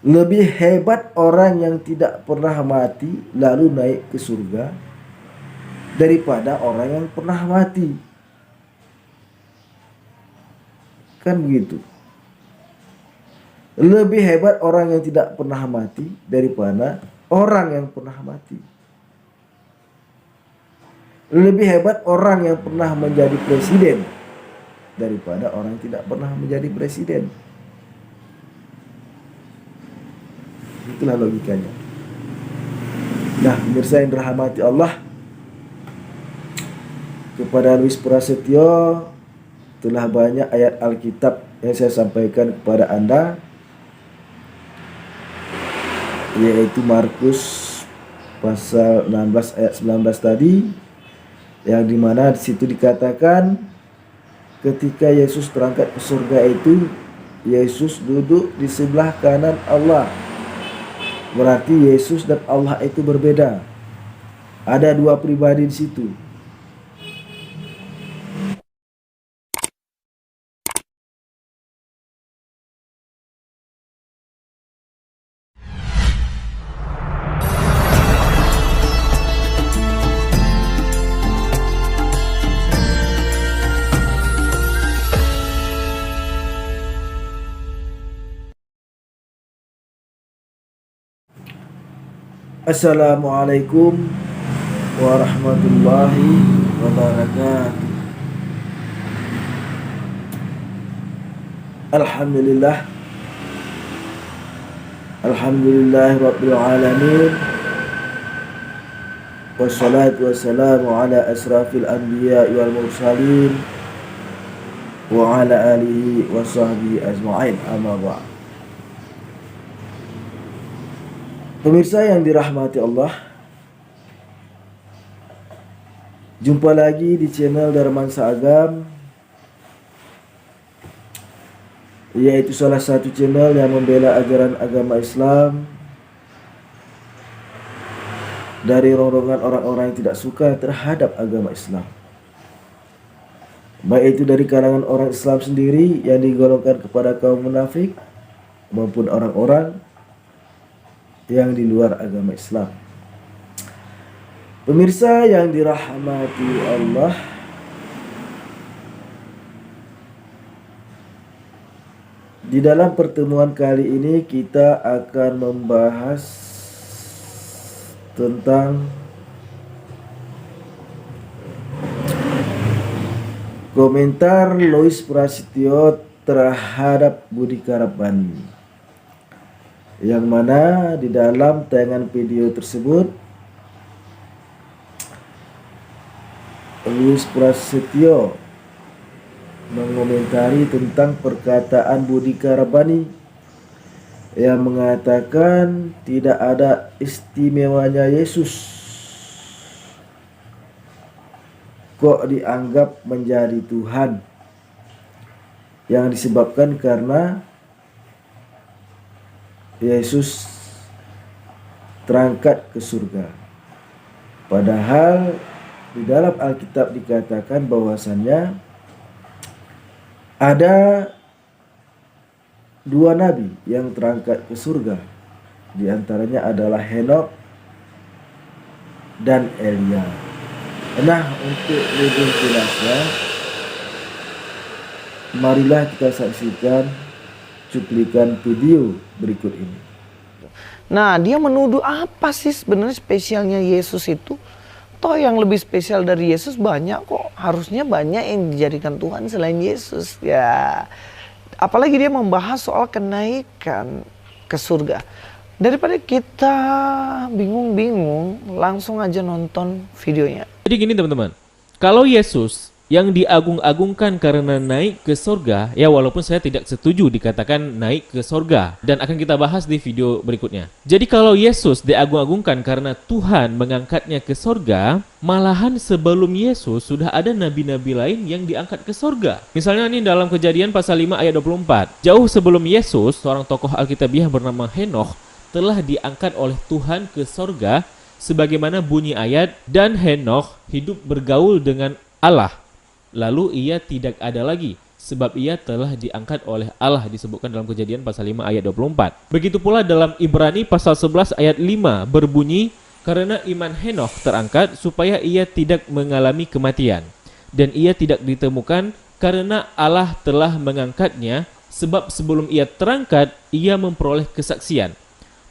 Lebih hebat orang yang tidak pernah mati lalu naik ke surga daripada orang yang pernah mati. Kan begitu. Lebih hebat orang yang tidak pernah mati daripada orang yang pernah mati. Lebih hebat orang yang pernah menjadi presiden daripada orang yang tidak pernah menjadi presiden. Itulah logikanya. Nah, pemirsa yang dirahmati Allah, kepada Luis Prasetyo telah banyak ayat Alkitab yang saya sampaikan kepada Anda, yaitu Markus pasal 16 ayat 19 tadi, yang dimana di situ dikatakan ketika Yesus terangkat ke surga itu, Yesus duduk di sebelah kanan Allah. Berarti Yesus dan Allah itu berbeda. Ada dua pribadi di situ. Assalamualaikum warahmatullahi wabarakatuh. Alhamdulillah, Rabbil alamin, wassalatu wassalamu ala asrafil anbiya wal mursalin wa ala alihi wa sahbihi ajma'in, amma ba'd. Pemirsa yang dirahmati Allah, jumpa lagi di channel Darmansa Agam, yaitu salah satu channel yang membela ajaran agama Islam dari rongrongan orang-orang yang tidak suka terhadap agama Islam, baik itu dari kalangan orang Islam sendiri yang digolongkan kepada kaum munafik maupun orang-orang yang di luar agama Islam. Pemirsa yang dirahmati Allah, di dalam pertemuan kali ini kita akan membahas tentang komentar Luis Prasetyo terhadap Budi Karabani, yang mana di dalam tayangan video tersebut Luis Prasetyo mengomentari tentang perkataan Budi Karabani yang mengatakan tidak ada istimewanya Yesus, kok dianggap menjadi Tuhan, yang disebabkan karena Yesus terangkat ke surga. Padahal di dalam Alkitab dikatakan bahwasannya ada dua nabi yang terangkat ke surga. Di antaranya adalah Henokh dan Elia. Nah, untuk lebih jelasnya, marilah kita saksikan cuplikan video berikut ini. Nah, dia menuduh apa sih sebenarnya spesialnya Yesus itu? Toh yang lebih spesial dari Yesus banyak kok. Harusnya banyak yang dijadikan Tuhan selain Yesus. Ya, apalagi dia membahas soal kenaikan ke surga. Daripada kita bingung-bingung, langsung aja nonton videonya. Jadi gini teman-teman, kalau Yesus yang diagung-agungkan karena naik ke sorga, ya walaupun saya tidak setuju dikatakan naik ke sorga, dan akan kita bahas di video berikutnya. Jadi kalau Yesus diagung-agungkan karena Tuhan mengangkatnya ke sorga, malahan sebelum Yesus sudah ada nabi-nabi lain yang diangkat ke sorga. Misalnya ini dalam Kejadian pasal 5 ayat 24. Jauh sebelum Yesus, seorang tokoh Alkitabiah bernama Henokh telah diangkat oleh Tuhan ke sorga, sebagaimana bunyi ayat, dan Henokh hidup bergaul dengan Allah. Lalu ia tidak ada lagi, sebab ia telah diangkat oleh Allah, disebutkan dalam Kejadian pasal 5 ayat 24. Begitu pula dalam Ibrani pasal 11 ayat 5 berbunyi, karena iman Henokh terangkat supaya ia tidak mengalami kematian, dan ia tidak ditemukan karena Allah telah mengangkatnya, sebab sebelum ia terangkat ia memperoleh kesaksian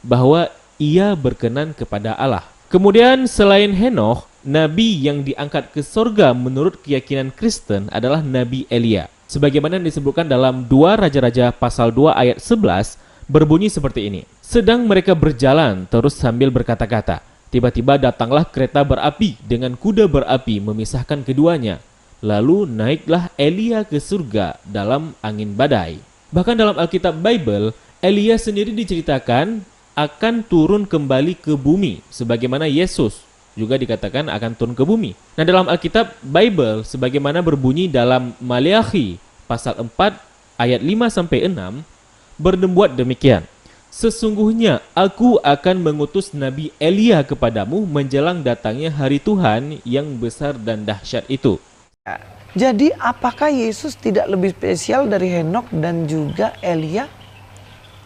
bahwa ia berkenan kepada Allah. Kemudian selain Henokh, nabi yang diangkat ke sorga menurut keyakinan Kristen adalah Nabi Elia. Sebagaimana disebutkan dalam 2 Raja-Raja pasal 2 ayat 11 berbunyi seperti ini. Sedang mereka berjalan terus sambil berkata-kata, tiba-tiba datanglah kereta berapi dengan kuda berapi memisahkan keduanya. Lalu naiklah Elia ke surga dalam angin badai. Bahkan dalam Alkitab Bible, Elia sendiri diceritakan akan turun kembali ke bumi, sebagaimana Yesus juga dikatakan akan turun ke bumi. Nah, dalam Alkitab Bible, sebagaimana berbunyi dalam Maleakhi pasal 4 ayat 5-6, berbuat demikian. Sesungguhnya aku akan mengutus Nabi Elia kepadamu menjelang datangnya hari Tuhan yang besar dan dahsyat itu. Jadi apakah Yesus tidak lebih spesial dari Henokh dan juga Elia?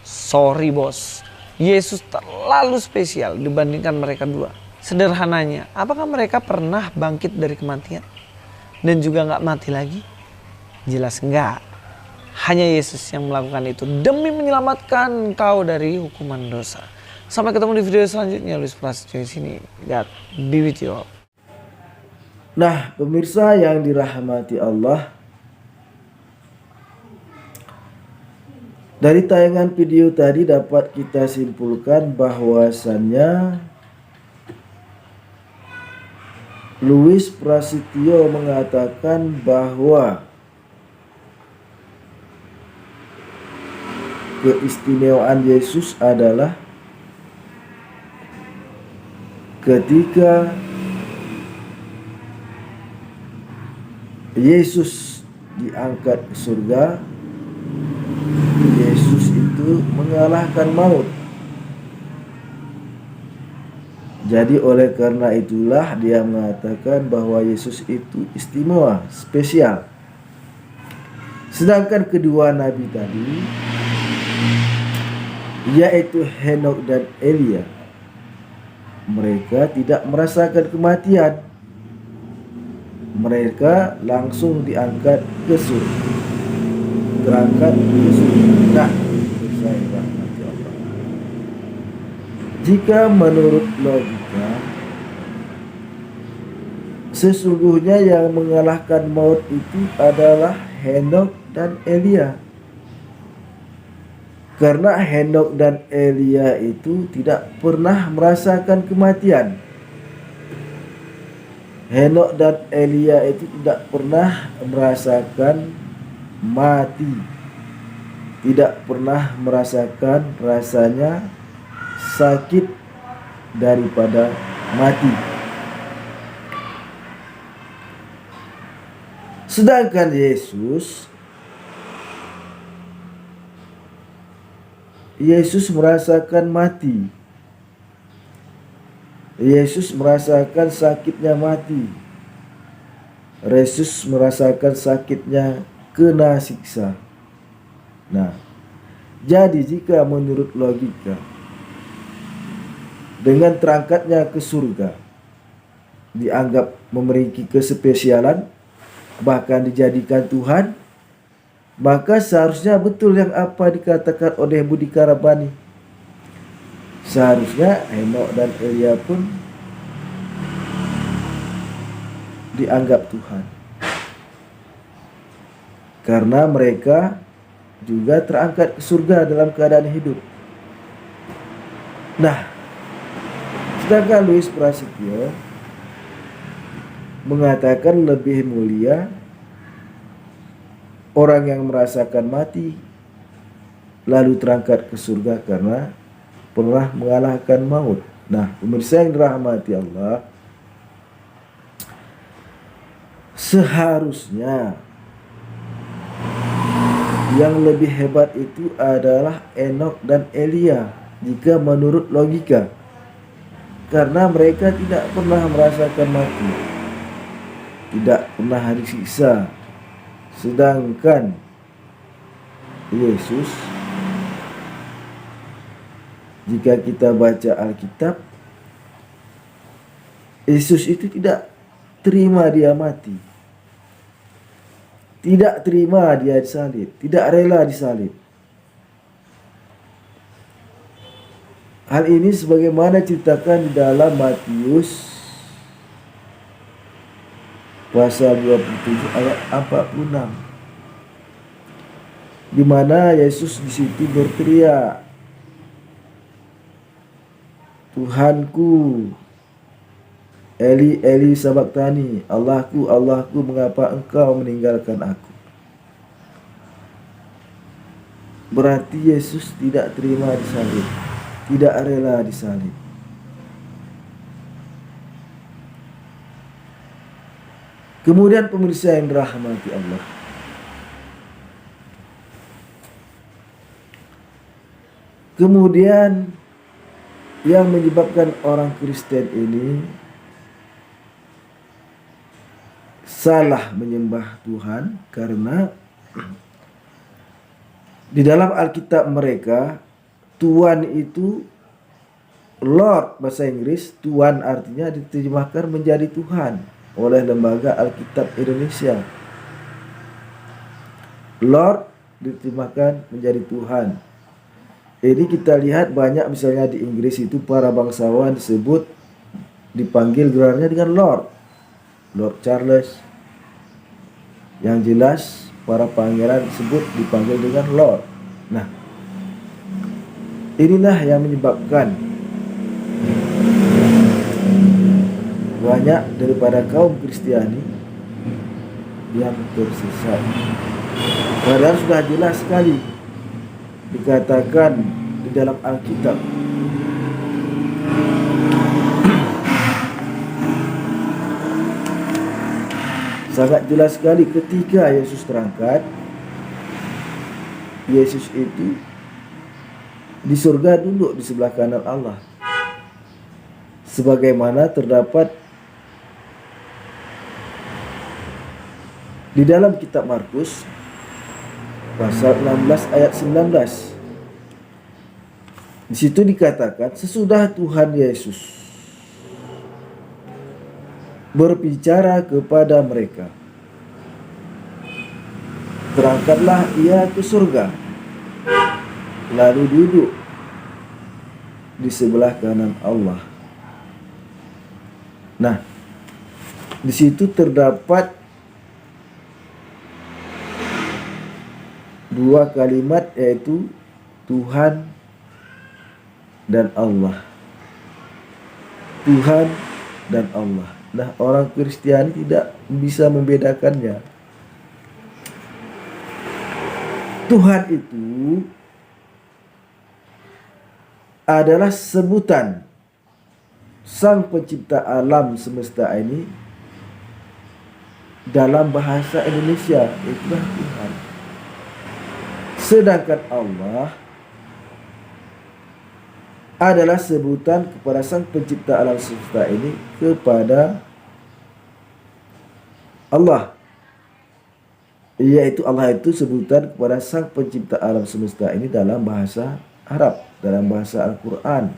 Sorry bos, Yesus terlalu spesial dibandingkan mereka dua. Sederhananya, apakah mereka pernah bangkit dari kematian dan juga nggak mati lagi? Jelas enggak. Hanya Yesus yang melakukan itu demi menyelamatkan kau dari hukuman dosa. Sampai ketemu di video selanjutnya. Luis Prasetyo di sini. God be with you all. Nah, pemirsa yang dirahmati Allah, dari tayangan video tadi dapat kita simpulkan bahwasannya Luis Prasetyo mengatakan bahwa keistimewaan Yesus adalah ketika Yesus diangkat ke surga, Yesus itu mengalahkan maut. Jadi oleh karena itulah dia mengatakan bahwa Yesus itu istimewa, spesial. Sedangkan kedua nabi tadi, yaitu Henokh dan Elia, mereka tidak merasakan kematian. Mereka langsung diangkat ke surga. Terangkat ke surga. Nah, jika menurut logika, sesungguhnya yang mengalahkan maut itu adalah Henokh dan Elia. Karena Henokh dan Elia itu tidak pernah merasakan kematian. Henokh dan Elia itu tidak pernah merasakan mati. Tidak pernah merasakan rasanya sakit daripada mati. Sedangkan Yesus merasakan mati. Yesus merasakan sakitnya mati. Yesus merasakan sakitnya kena siksa. Nah, jadi jika menurut logika, dengan terangkatnya ke surga dianggap memiliki kespesialan, bahkan dijadikan Tuhan, maka seharusnya betul yang apa dikatakan oleh Budi Karabani. Seharusnya Henokh dan Elia pun dianggap Tuhan, karena mereka juga terangkat ke surga dalam keadaan hidup. Nah, sedangkan Luis Prasetyo mengatakan lebih mulia orang yang merasakan mati lalu terangkat ke surga karena pernah mengalahkan maut. Nah, pemirsa yang dirahmati Allah, seharusnya yang lebih hebat itu adalah Henokh dan Elia jika menurut logika, karena mereka tidak pernah merasakan mati, tidak pernah disiksa, Sedangkan Yesus, jika kita baca Alkitab, Yesus itu tidak terima dia mati, tidak terima dia disalib, tidak rela disalib. Hal ini sebagaimana ceritakan di dalam Matius pasal 27 ayat 46, di mana Yesus di situ berteriak, Tuhanku, Eli Eli sabachthani, Allahku Allahku mengapa engkau meninggalkan aku. Berarti Yesus tidak terima disalib, tidak rela disalib. Kemudian pemirsa yang dirahmati Allah, kemudian yang menyebabkan orang Kristen ini salah menyembah Tuhan karena di dalam Alkitab mereka Tuhan itu Lord, bahasa Inggris. Tuhan artinya diterjemahkan menjadi Tuhan oleh Lembaga Alkitab Indonesia. Lord diterjemahkan menjadi Tuhan. Ini kita lihat banyak, misalnya di Inggris itu para bangsawan disebut, dipanggil gelarnya dengan Lord. Lord Charles. Yang jelas para pangeran disebut dipanggil dengan Lord. Nah, inilah yang menyebabkan banyak daripada kaum Kristiani yang tersesat. Padahal sudah jelas sekali dikatakan di dalam Alkitab, sangat jelas sekali ketika Yesus terangkat, Yesus itu di surga duduk di sebelah kanan Allah. Sebagaimana terdapat di dalam kitab Markus pasal 16 ayat 19. Di situ dikatakan, sesudah Tuhan Yesus berbicara kepada mereka, terangkatlah ia ke surga, lalu duduk di sebelah kanan Allah. Nah, di situ terdapat dua kalimat, yaitu Tuhan dan Allah. Tuhan dan Allah. Nah, orang Kristiani tidak bisa membedakannya. Tuhan itu adalah sebutan Sang Pencipta alam semesta ini dalam bahasa Indonesia, itulah Tuhan. Sedangkan Allah adalah sebutan kepada Sang Pencipta alam semesta ini kepada Allah, yaitu Allah itu sebutan kepada Sang Pencipta alam semesta ini dalam bahasa Arab, dalam bahasa Al-Quran.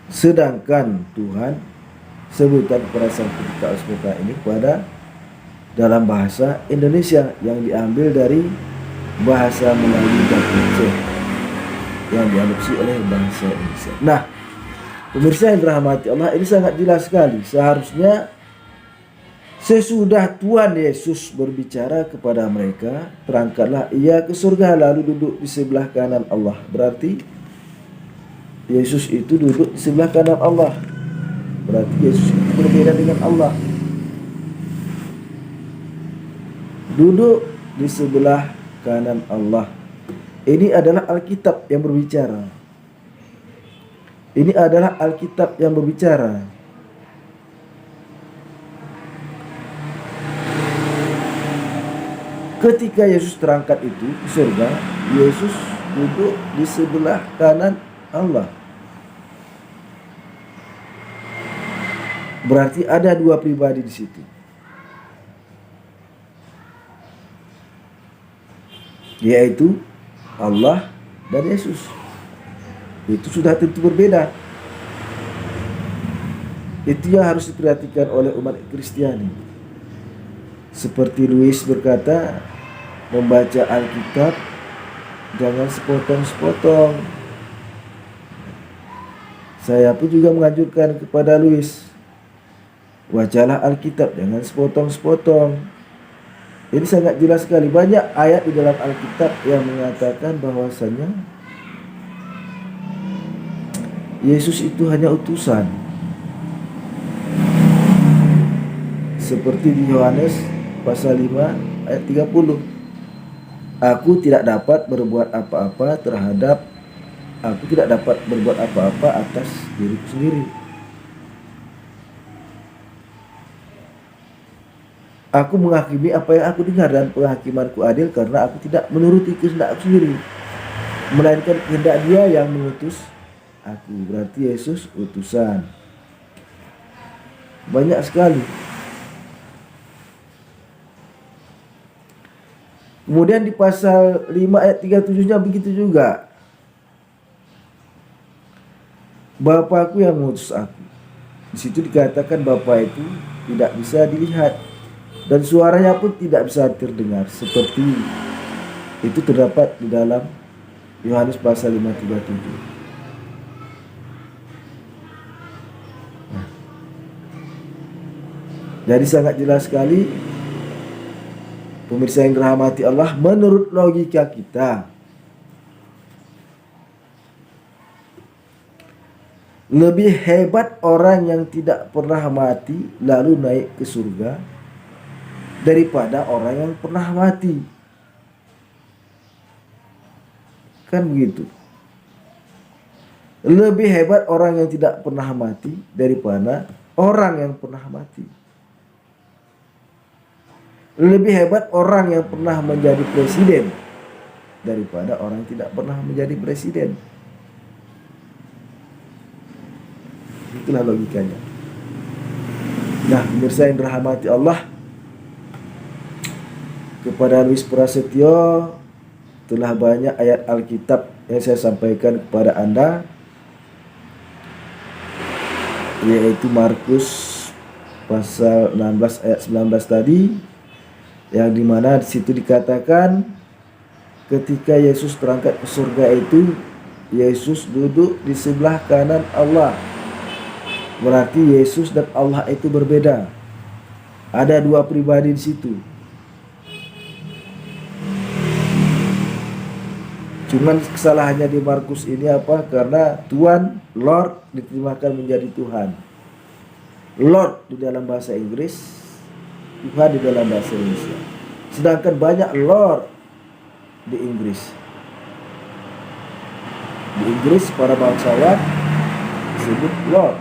Sedangkan Tuhan sebutan kepada Sang Pencipta alam semesta ini pada dalam bahasa Indonesia yang diambil dari bahasa Melayu dan Aceh yang diadopsi oleh bahasa Indonesia. Nah, pemirsa yang dirahmati Allah, ini sangat jelas sekali. Seharusnya sesudah Tuhan Yesus berbicara kepada mereka, terangkatlah ia ke surga lalu duduk di sebelah kanan Allah. Berarti Yesus itu duduk di sebelah kanan Allah. Berarti Yesus itu berbeda dengan Allah. Duduk di sebelah kanan Allah. Ini adalah Alkitab yang berbicara. Ini adalah Alkitab yang berbicara. Ketika Yesus terangkat itu ke surga, Yesus duduk di sebelah kanan Allah. Berarti ada dua pribadi di situ, yaitu Allah dan Yesus. Itu sudah tentu berbeda. Itu yang harus diperhatikan oleh umat Kristiani. Seperti Louis berkata, membaca Alkitab jangan sepotong-sepotong. Saya pun juga menganjurkan kepada Louis, bacalah Alkitab jangan sepotong-sepotong. Ini sangat jelas sekali. Banyak ayat di dalam Alkitab yang mengatakan bahwasanya Yesus itu hanya utusan. Seperti di Yohanes pasal 5 ayat 30. Aku tidak dapat berbuat apa-apa atas diriku sendiri. Aku menghakimi apa yang aku dengar, dan penghakimanku adil karena aku tidak menuruti kehendak aku sendiri, melainkan kehendak Dia yang mengutus aku. Berarti Yesus utusan. Banyak sekali. Kemudian di pasal 5 ayat 37-nya begitu juga. Bapakku yang mengutus aku. Di situ dikatakan Bapa itu tidak bisa dilihat dan suaranya pun tidak bisa terdengar, seperti itu terdapat di dalam Yohanes pasal 5:37. Jadi sangat jelas sekali, pemirsa yang dirahmati Allah, menurut logika kita, lebih hebat orang yang tidak pernah mati lalu naik ke surga daripada orang yang pernah mati. Kan begitu. Lebih hebat orang yang tidak pernah mati daripada orang yang pernah mati. Lebih hebat orang yang pernah menjadi presiden daripada orang yang tidak pernah menjadi presiden. Itulah logikanya. Nah, pemirsa yang dirahmati Allah, kepada Louis Prasetyo telah banyak ayat Alkitab yang saya sampaikan kepada Anda, yaitu Markus pasal 16 ayat 19 tadi, yang dimana di situ dikatakan ketika Yesus terangkat ke surga itu, Yesus duduk di sebelah kanan Allah. Berarti Yesus dan Allah itu berbeda. Ada dua pribadi di situ. Cuman kesalahannya di Markus ini apa? Karena Tuhan, Lord, diterjemahkan menjadi Tuhan. Lord di dalam bahasa Inggris, Tuhan di dalam bahasa Indonesia. Sedangkan banyak Lord di Inggris. Di Inggris para bangsawan disebut Lord.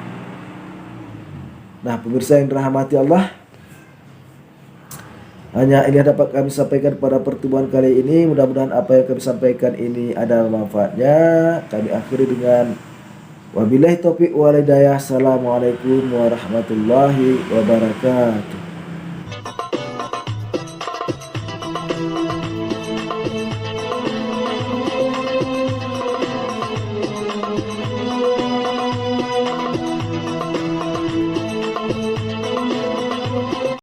Nah, pemirsa yang dirahmati Allah, hanya ini dapat kami sampaikan pada pertemuan kali ini. Mudah-mudahan apa yang kami sampaikan ini ada manfaatnya. Kami akhiri dengan wabillahi taufiq wal hidayah. Assalamualaikum warahmatullahi wabarakatuh.